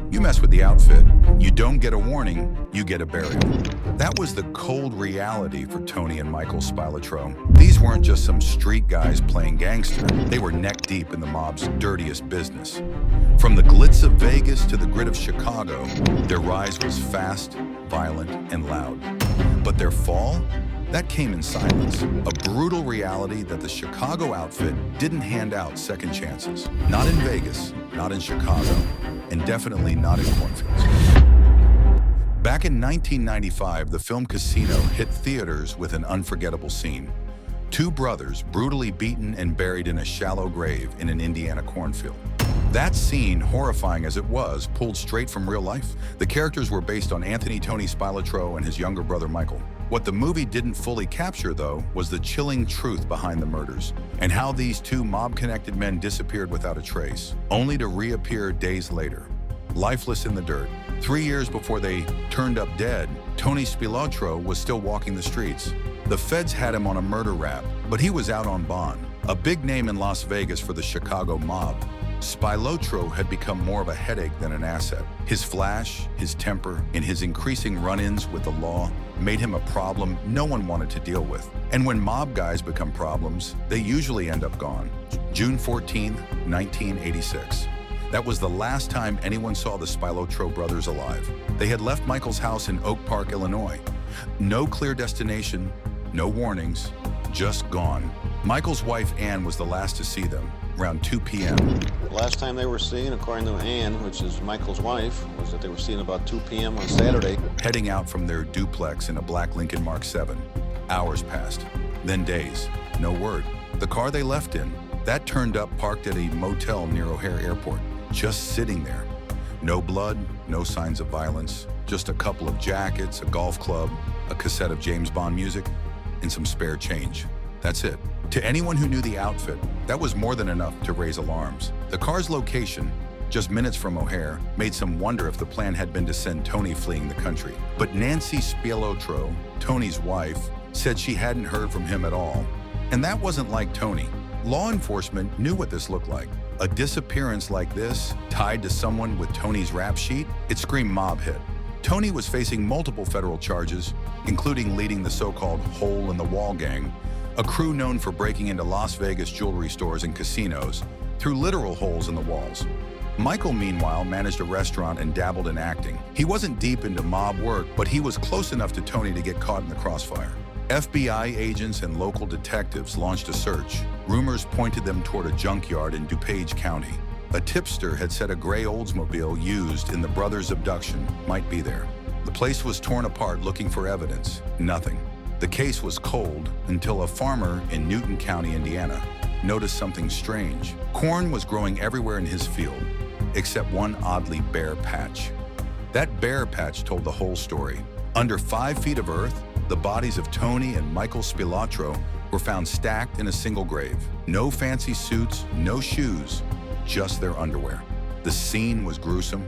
You mess with the outfit, you don't get a warning, you get a burial. That was the cold reality for Tony and Michael Spilotro. These weren't just some street guys playing gangster. They were neck deep in the mob's dirtiest business. From the glitz of Vegas to the grit of Chicago, their rise was fast, violent, and loud. But their fall? That came in silence, a brutal reality that the Chicago outfit didn't hand out second chances. Not in Vegas, not in Chicago, and definitely not in cornfields. Back in 1995, the film Casino hit theaters with an unforgettable scene. Two brothers brutally beaten and buried in a shallow grave in an Indiana cornfield. That scene, horrifying as it was, pulled straight from real life. The characters were based on Tony Spilotro and his younger brother Michael. What the movie didn't fully capture, though, was the chilling truth behind the murders and how these two mob-connected men disappeared without a trace, only to reappear days later, lifeless in the dirt. 3 years before they turned up dead, Tony Spilotro was still walking the streets. The feds had him on a murder rap, but he was out on bond. A big name in Las Vegas for the Chicago mob, Spilotro had become more of a headache than an asset. His flash, his temper, and his increasing run-ins with the law made him a problem no one wanted to deal with. And when mob guys become problems, they usually end up gone. June 14, 1986. That was the last time anyone saw the Spilotro brothers alive. They had left Michael's house in Oak Park, Illinois. No clear destination, no warnings, just gone. Michael's wife, Ann, was the last to see them, around 2 p.m. The last time they were seen, according to Ann, which is Michael's wife, was that they were seen about 2 p.m. on Saturday. Heading out from their duplex in a black Lincoln Mark 7. Hours passed, then days, no word. The car they left in, that turned up parked at a motel near O'Hare Airport, just sitting there. No blood, no signs of violence, just a couple of jackets, a golf club, a cassette of James Bond music, and some spare change. That's it. To anyone who knew the outfit, that was more than enough to raise alarms. The car's location, just minutes from O'Hare, made some wonder if the plan had been to send Tony fleeing the country. But Nancy Spilotro, Tony's wife, said she hadn't heard from him at all. And that wasn't like Tony. Law enforcement knew what this looked like. A disappearance like this, tied to someone with Tony's rap sheet, it screamed mob hit. Tony was facing multiple federal charges, including leading the so-called Hole in the Wall gang, a crew known for breaking into Las Vegas jewelry stores and casinos through literal holes in the walls. Michael, meanwhile, managed a restaurant and dabbled in acting. He wasn't deep into mob work, but he was close enough to Tony to get caught in the crossfire. FBI agents and local detectives launched a search. Rumors pointed them toward a junkyard in DuPage County. A tipster had said a gray Oldsmobile used in the brothers' abduction might be there. The place was torn apart looking for evidence. Nothing. The case was cold until a farmer in Newton County, Indiana, noticed something strange. Corn was growing everywhere in his field, except one oddly bare patch. That bare patch told the whole story. Under 5 feet of earth, the bodies of Tony and Michael Spilotro were found stacked in a single grave. No fancy suits, no shoes, just their underwear. The scene was gruesome.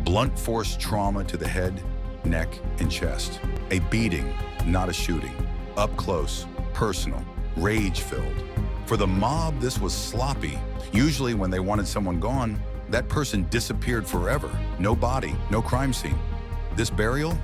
Blunt force trauma to the head, neck, and chest. A beating, not a shooting. Up close, personal, rage-filled. For the mob, this was sloppy. Usually when they wanted someone gone, that person disappeared forever. No body, no crime scene. This burial?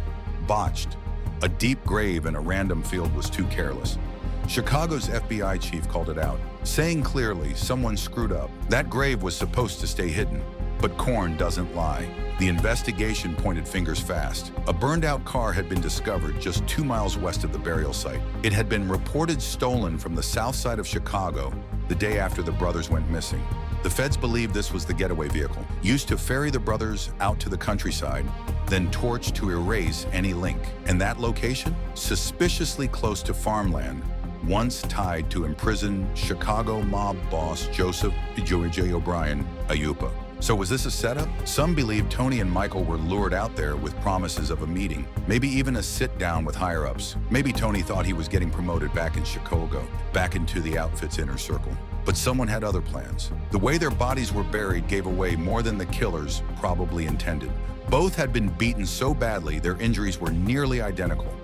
Botched. A deep grave in a random field was too careless. Chicago's FBI chief called it out, saying clearly someone screwed up. That grave was supposed to stay hidden. But Corn doesn't lie. The investigation pointed fingers fast. A burned-out car had been discovered just 2 miles west of the burial site. It had been reported stolen from the south side of Chicago the day after the brothers went missing. The feds believed this was the getaway vehicle, used to ferry the brothers out to the countryside, then torched to erase any link. And that location? Suspiciously close to farmland, once tied to imprisoned Chicago mob boss Joseph J. O'Brien Ayupa. So was this a setup? Some believe Tony and Michael were lured out there with promises of a meeting, maybe even a sit-down with higher-ups. Maybe Tony thought he was getting promoted back in Chicago, back into the outfit's inner circle. But someone had other plans. The way their bodies were buried gave away more than the killers probably intended. Both had been beaten so badly their injuries were nearly identical.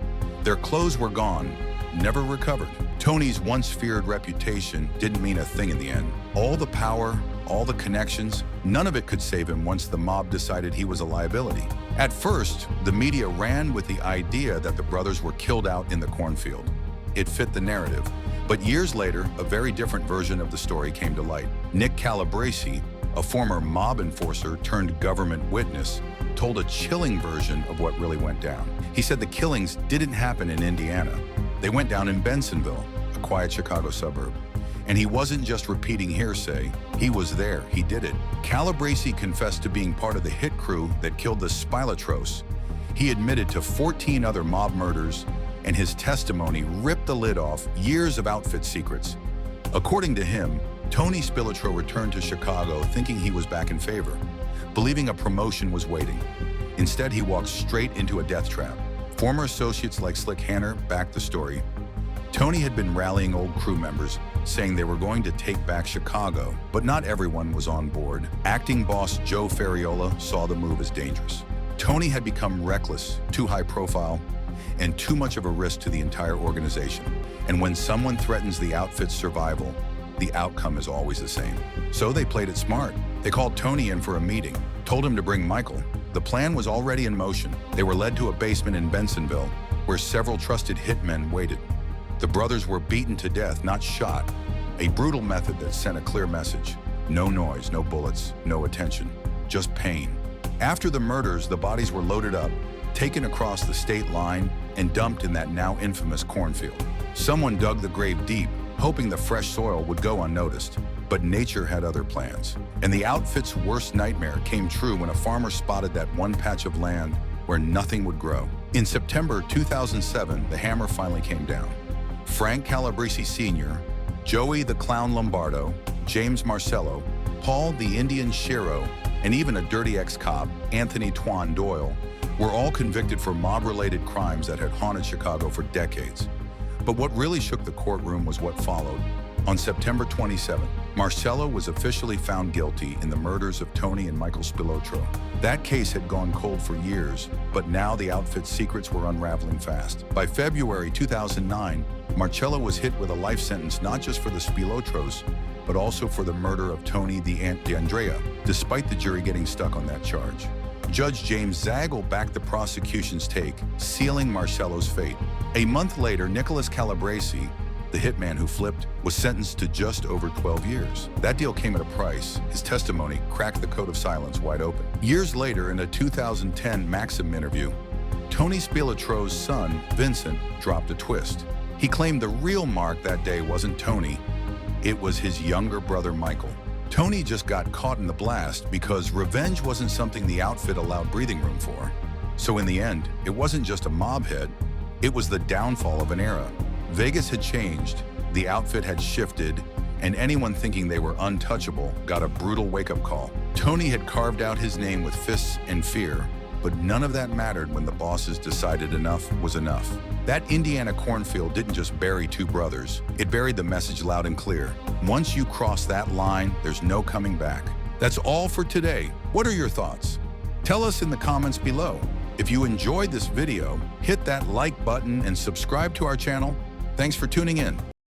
Their clothes were gone, never recovered. Tony's once feared reputation didn't mean a thing in the end. All the power, all the connections, none of it could save him once the mob decided he was a liability. At first, the media ran with the idea that the brothers were killed out in the cornfield. It fit the narrative. But years later, a very different version of the story came to light. Nick Calabrese, a former mob enforcer turned government witness, told a chilling version of what really went down. He said the killings didn't happen in Indiana. They went down in Bensonville, a quiet Chicago suburb. And he wasn't just repeating hearsay, he was there, he did it. Calabrese confessed to being part of the hit crew that killed the Spilotros. He admitted to 14 other mob murders, and his testimony ripped the lid off years of outfit secrets. According to him, Tony Spilotro returned to Chicago thinking he was back in favor, believing a promotion was waiting. Instead, he walked straight into a death trap. Former associates like Slick Hanner backed the story. Tony had been rallying old crew members, saying they were going to take back Chicago, but not everyone was on board. Acting boss Joe Ferriola saw the move as dangerous. Tony had become reckless, too high profile, and too much of a risk to the entire organization. And when someone threatens the outfit's survival, the outcome is always the same. So they played it smart. They called Tony in for a meeting, told him to bring Michael. The plan was already in motion. They were led to a basement in Bensonville, where several trusted hitmen waited. The brothers were beaten to death, not shot, a brutal method that sent a clear message. No noise, no bullets, no attention, just pain. After the murders, the bodies were loaded up, taken across the state line, and dumped in that now infamous cornfield. Someone dug the grave deep, hoping the fresh soil would go unnoticed. But nature had other plans. And the outfit's worst nightmare came true when a farmer spotted that one patch of land where nothing would grow. In September 2007, the hammer finally came down. Frank Calabrese Sr., Joey the Clown Lombardo, James Marcello, Paul the Indian Shero, and even a dirty ex-cop, Anthony Twan Doyle, were all convicted for mob-related crimes that had haunted Chicago for decades. But what really shook the courtroom was what followed. On September 27, Marcello was officially found guilty in the murders of Tony and Michael Spilotro. That case had gone cold for years, but now the outfit's secrets were unraveling fast. By February 2009, Marcello was hit with a life sentence not just for the Spilotros, but also for the murder of Tony the Ant DeAndrea, despite the jury getting stuck on that charge. Judge James Zagel backed the prosecution's take, sealing Marcello's fate. A month later, Nicholas Calabrese, the hitman who flipped, was sentenced to just over 12 years. That deal came at a price. His testimony cracked the code of silence wide open. Years later, in a 2010 Maxim interview, Tony Spilotro's son, Vincent, dropped a twist. He claimed the real mark that day wasn't Tony, it was his younger brother, Michael. Tony just got caught in the blast because revenge wasn't something the outfit allowed breathing room for. So in the end, it wasn't just a mob hit, it was the downfall of an era. Vegas had changed, the outfit had shifted, and anyone thinking they were untouchable got a brutal wake-up call. Tony had carved out his name with fists and fear, but none of that mattered when the bosses decided enough was enough. That Indiana cornfield didn't just bury two brothers, it buried the message loud and clear. Once you cross that line, there's no coming back. That's all for today. What are your thoughts? Tell us in the comments below. If you enjoyed this video, hit that like button and subscribe to our channel. Thanks for tuning in.